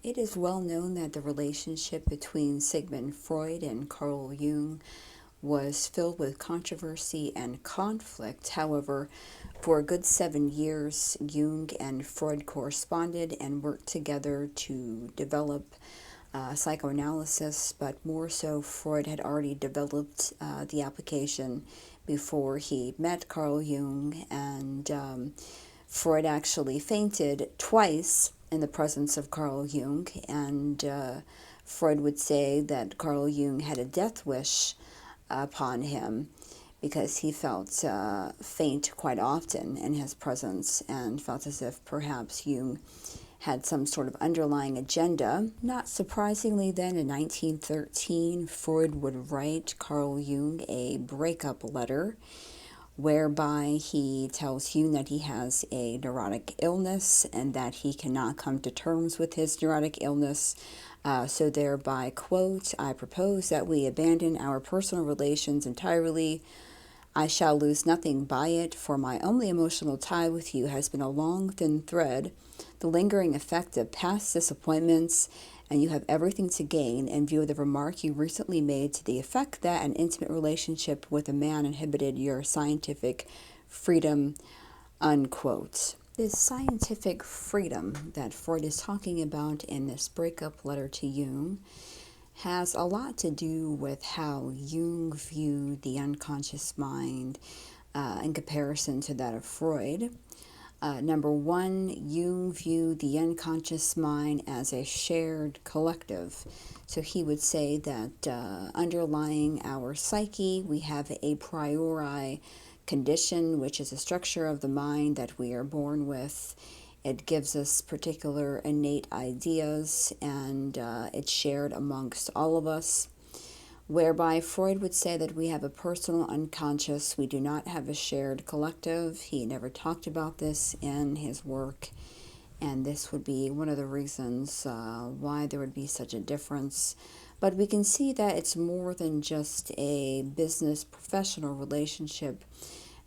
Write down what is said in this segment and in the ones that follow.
It is well known that the relationship between Sigmund Freud and Carl Jung was filled with controversy and conflict. However, for a good 7 years, Jung and Freud corresponded and worked together to develop psychoanalysis, but more so, Freud had already developed the application before he met Carl Jung, and Freud actually fainted twice in the presence of Carl Jung, and Freud would say that Carl Jung had a death wish upon him because he felt faint quite often in his presence and felt as if perhaps Jung had some sort of underlying agenda. Not surprisingly then, in 1913, Freud would write Carl Jung a breakup letter whereby he tells Jung that he has a neurotic illness and that he cannot come to terms with his neurotic illness. So thereby, quote, "I propose that we abandon our personal relations entirely. I shall lose nothing by it, for my only emotional tie with you has been a long, thin thread, the lingering effect of past disappointments, and you have everything to gain in view of the remark you recently made to the effect that an intimate relationship with a man inhibited your scientific freedom," unquote. This scientific freedom that Freud is talking about in this breakup letter to Jung has a lot to do with how Jung viewed the unconscious mind in comparison to that of Freud. Number one, Jung viewed the unconscious mind as a shared collective. So he would say that underlying our psyche, we have a priori condition, which is a structure of the mind that we are born with. It gives us particular innate ideas, and it's shared amongst all of us. Whereby Freud would say that we have a personal unconscious, we do not have a shared collective. He never talked about this in his work, and this would be one of the reasons why there would be such a difference. But we can see that it's more than just a business professional relationship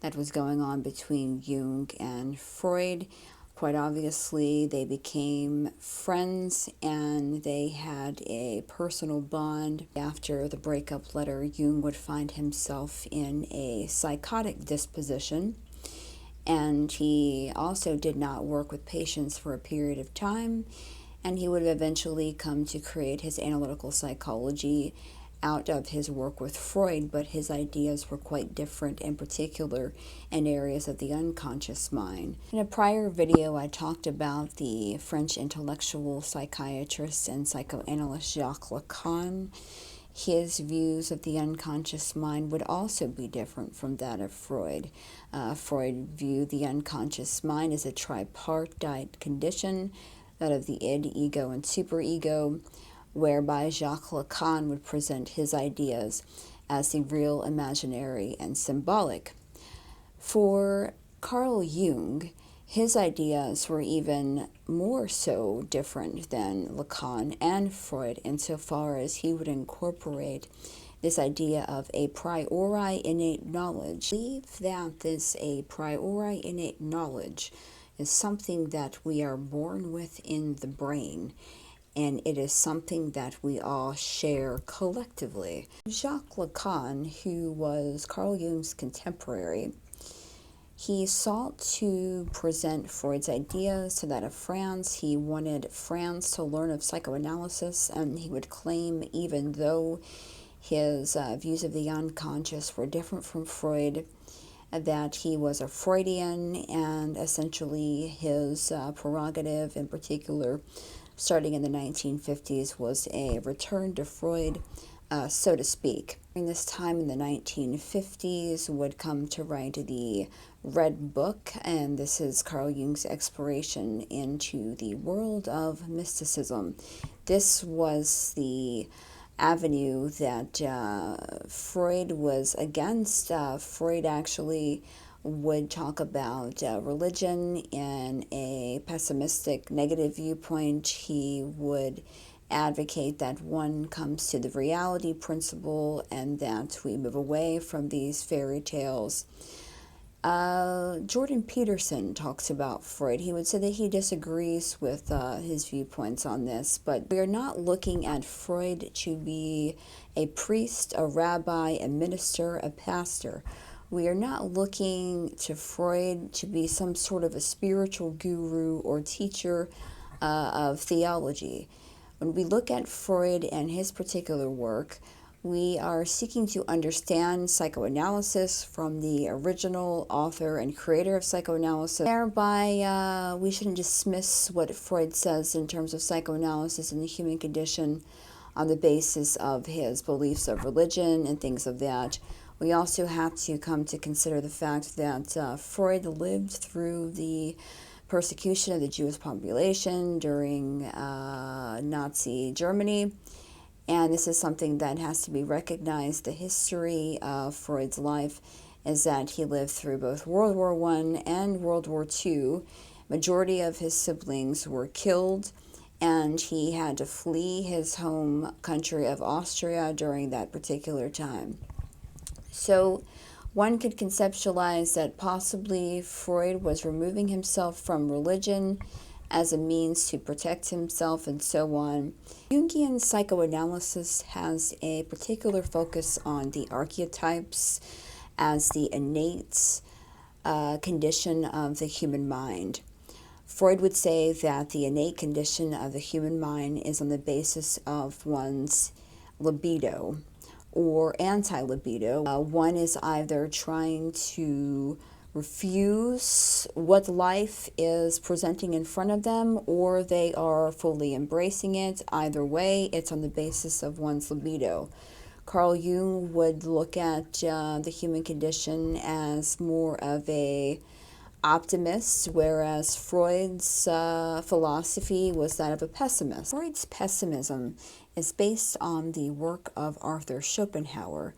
that was going on between Jung and Freud. Quite obviously, they became friends and they had a personal bond. After the breakup letter, Jung would find himself in a psychotic disposition, and he also did not work with patients for a period of time, and he would eventually come to create his analytical psychology out of his work with Freud, but his ideas were quite different, in particular in areas of the unconscious mind. In a prior video, I talked about the French intellectual psychiatrist and psychoanalyst Jacques Lacan. His views of the unconscious mind would also be different from that of Freud. Freud viewed the unconscious mind as a tripartite condition, that of the id, ego, and superego, whereby Jacques Lacan would present his ideas as the real, imaginary, and symbolic. For Carl Jung, his ideas were even more so different than Lacan and Freud insofar as he would incorporate this idea of a priori innate knowledge. I believe that this a priori innate knowledge is something that we are born with in the brain, and it is something that we all share collectively. Jacques Lacan, who was Carl Jung's contemporary, he sought to present Freud's ideas to that of France. He wanted France to learn of psychoanalysis, and he would claim, even though his views of the unconscious were different from Freud, that he was a Freudian, and essentially his prerogative in particular, starting in the 1950s, was a return to Freud, so to speak. During this time in the 1950s would come to write the Red Book, and this is Carl Jung's exploration into the world of mysticism. This was the avenue that Freud was against. Freud actually would talk about religion in a pessimistic, negative viewpoint. He would advocate that one comes to the reality principle and that we move away from these fairy tales. Jordan Peterson talks about Freud. He would say that he disagrees with his viewpoints on this, but we are not looking at Freud to be a priest, a rabbi, a minister, a pastor. We are not looking to Freud to be some sort of a spiritual guru or teacher of theology. When we look at Freud and his particular work, we are seeking to understand psychoanalysis from the original author and creator of psychoanalysis. Thereby, we shouldn't dismiss what Freud says in terms of psychoanalysis and the human condition on the basis of his beliefs of religion and things of that. We also have to come to consider the fact that Freud lived through the persecution of the Jewish population during Nazi Germany. And this is something that has to be recognized. The history of Freud's life is that he lived through both World War I and World War II. Majority of his siblings were killed, and he had to flee his home country of Austria during that particular time. So one could conceptualize that possibly Freud was removing himself from religion as a means to protect himself and so on. Jungian psychoanalysis has a particular focus on the archetypes as the innate condition of the human mind. Freud would say that the innate condition of the human mind is on the basis of one's libido or anti-libido. One is either trying to refuse what life is presenting in front of them, or they are fully embracing it. Either way, it's on the basis of one's libido. Carl Jung would look at the human condition as more of a optimist, whereas Freud's philosophy was that of a pessimist. Freud's pessimism is based on the work of Arthur Schopenhauer,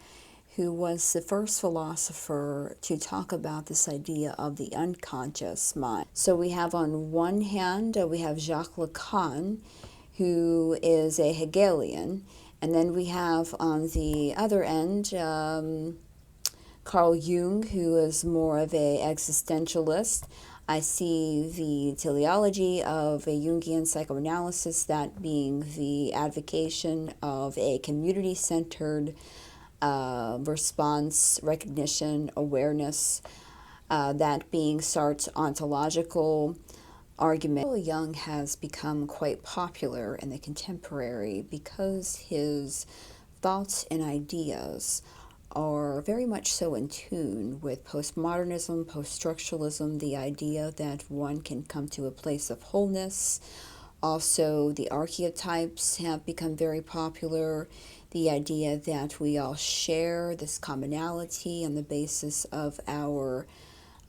who was the first philosopher to talk about this idea of the unconscious mind. So we have on one hand, we have Jacques Lacan, who is a Hegelian, and then we have on the other end, Carl Jung, who is more of an existentialist. I see the teleology of a Jungian psychoanalysis, that being the advocation of a community-centered response, recognition, awareness, that being Sartre's ontological argument. Jung has become quite popular in the contemporary because his thoughts and ideas are very much so in tune with postmodernism, post-structuralism, the idea that one can come to a place of wholeness. Also, the archetypes have become very popular. The idea that we all share this commonality on the basis of our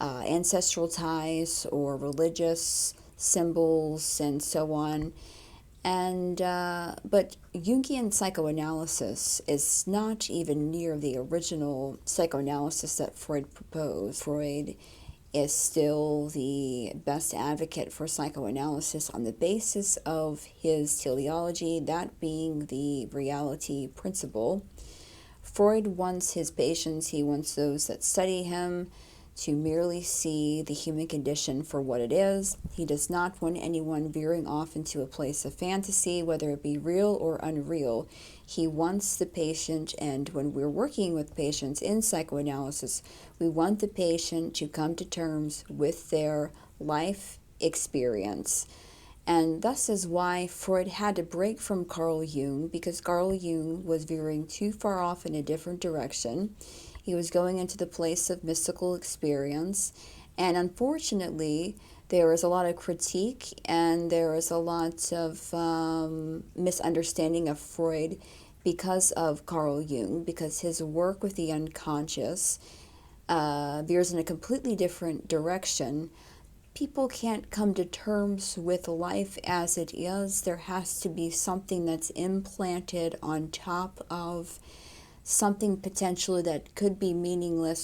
ancestral ties or religious symbols and so on. And but Jungian psychoanalysis is not even near the original psychoanalysis that Freud proposed. Freud is still the best advocate for psychoanalysis on the basis of his teleology, that being the reality principle. Freud wants his patients, he wants those that study him, to merely see the human condition for what it is. He does not want anyone veering off into a place of fantasy, whether it be real or unreal. He wants the patient, and when we're working with patients in psychoanalysis, we want the patient to come to terms with their life experience. And thus is why Freud had to break from Carl Jung, because Carl Jung was veering too far off in a different direction. He was going into the place of mystical experience, and unfortunately, there is a lot of critique and there is a lot of misunderstanding of Freud because of Carl Jung, because his work with the unconscious veers in a completely different direction. People can't come to terms with life as it is. There has to be something that's implanted on top of something potentially that could be meaningless